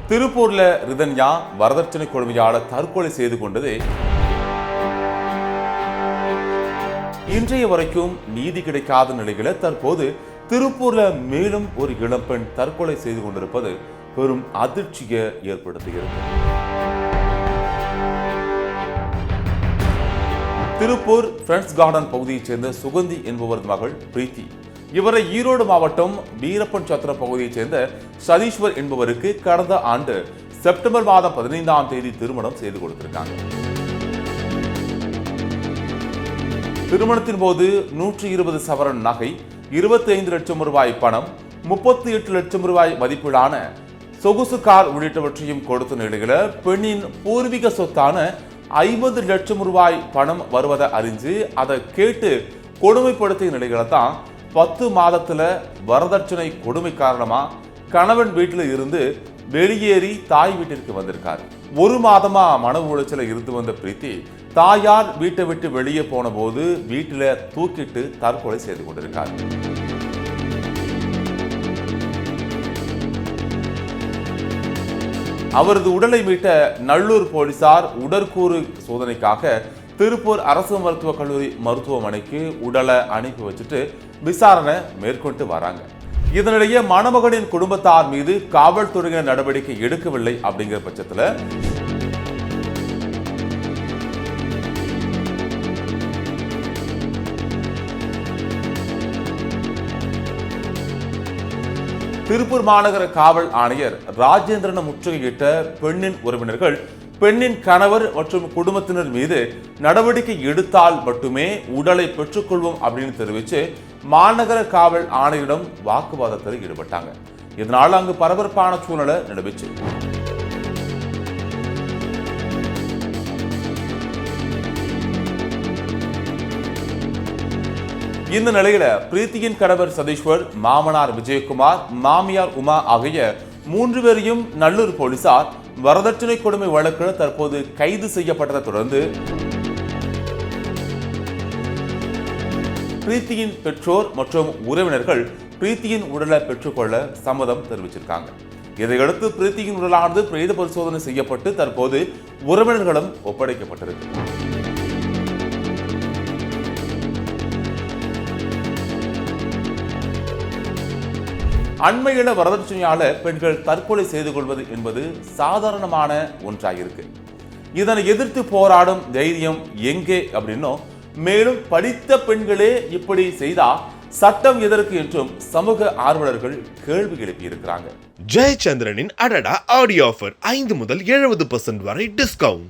திருப்பூர்ல ரிதன்யா வரதட்சணை கொடுமையாளர் தற்கொலை செய்து கொண்டது இன்றைய வரைக்கும் நீதி கிடைக்காத நிலையில தற்போது திருப்பூர்ல மேலும் ஒரு இளம்பெண் தற்கொலை செய்து கொண்டிருப்பது பெரும் அதிர்ச்சியை ஏற்படுத்துகிறது. திருப்பூர் பிரெண்ட்ஸ் கார்டன் பகுதியைச் சேர்ந்த சுகந்தி என்பவரது மகள் பிரீத்தி. இவரை ஈரோடு மாவட்டம் வீரப்பன் சத்திரம் பகுதியைச் சேர்ந்த சதீஸ்வர் என்பவருக்கு கடந்த ஆண்டு செப்டம்பர் மாதம் 15ஆம் தேதி திருமணம் செய்து கொடுத்திருக்காங்க. திருமணத்தின் போது 120 சவரன் நகை, 25 லட்சம் ரூபாய் பணம், 38 லட்சம் ரூபாய் மதிப்பிலான சொகுசு கார் உள்ளிட்டவற்றையும் கொடுத்த நிலையில பெண்ணின் பூர்வீக சொத்தான 50 லட்சம் ரூபாய் பணம் வருவதை அறிஞ்சு அதை கேட்டு கொடுமைப்படுத்திய நிலையில தான் 10 மாதத்துல வரதட்சணை கொடுமை காரணமா கணவன் வீட்டில் இருந்து வெளியேறி தாய் வீட்டிற்கு வந்திருக்காரு. 1 மாதமா மன உளைச்சல இருந்து வந்த பிரீத்தி தாயார் வீட்டை விட்டு வெளியே போன போது வீட்டில தூக்கிட்டு தற்கொலை செய்து கொண்டிருக்கார். அவரது உடலை மீட்ட நல்லூர் போலீசார் உடற்கூறு சோதனைக்காக திருப்பூர் அரசு மருத்துவக் கல்லூரி மருத்துவமனைக்கு உடலை அனுப்பி வச்சுட்டு விசாரணை மேற்கொண்டு வராங்க. இதனிடையே மணமகனின் குடும்பத்தார் மீது காவல்துறையினர் நடவடிக்கை எடுக்கவில்லை அப்படிங்கிற பட்சத்துல திருப்பூர் மாநகர காவல் ஆணையர் ராஜேந்திரனை முற்றுகையிட்ட பெண்ணின் உறவினர்கள் பெண்ணின் கணவர் மற்றும் குடும்பத்தினர் மீது நடவடிக்கை எடுத்தால் மட்டுமே உடலை பெற்றுக்கொள்வோம் அப்படின்னு தெரிவித்து மாநகர காவல் ஆணையரிடம் வாக்குவாதத்தில் ஈடுபட்டாங்க. இதனால் அங்கு பரபரப்பான சூழ்நிலை நிலவுச்சு. இந்த நிலையில பிரீத்தியின் கணவர் சதீஸ்வர், மாமனார் விஜயகுமார், மாமியார் உமா ஆகிய 3 பேரையும் நல்லூர் போலீசார் வரதட்சணை கொடுமை வழக்கில் தற்போது கைது செய்யப்பட்டதை தொடர்ந்து பிரீத்தியின் பெற்றோர் மற்றும் உறவினர்கள் பிரீத்தியின் உடலை பெற்றுக்கொள்ள சம்மதம் தெரிவிச்சிருக்காங்க. இதையடுத்து பிரீத்தியின் உடலானது பிரேத பரிசோதனை செய்யப்பட்டு தற்போது உறவினர்களும் ஒப்படைக்கப்பட்டிருக்கு. அண்மையில வரதட்சணையால பெண்கள் தற்கொலை செய்து கொள்வது என்பது சாதாரணமான ஒன்றாயிருக்கு. இதனை எதிர்த்து போராடும் தைரியம் எங்கே அப்படின்னும், மேலும் படித்த பெண்களே இப்படி செய்தா சட்டம் எதற்கு என்றும் சமூக ஆர்வலர்கள் கேள்வி எழுப்பியிருக்கிறாங்க. ஜெயச்சந்திரனின் அடடா ஆடியோ ஆஃபர் 5 முதல் 70% வரை டிஸ்கவுண்ட்.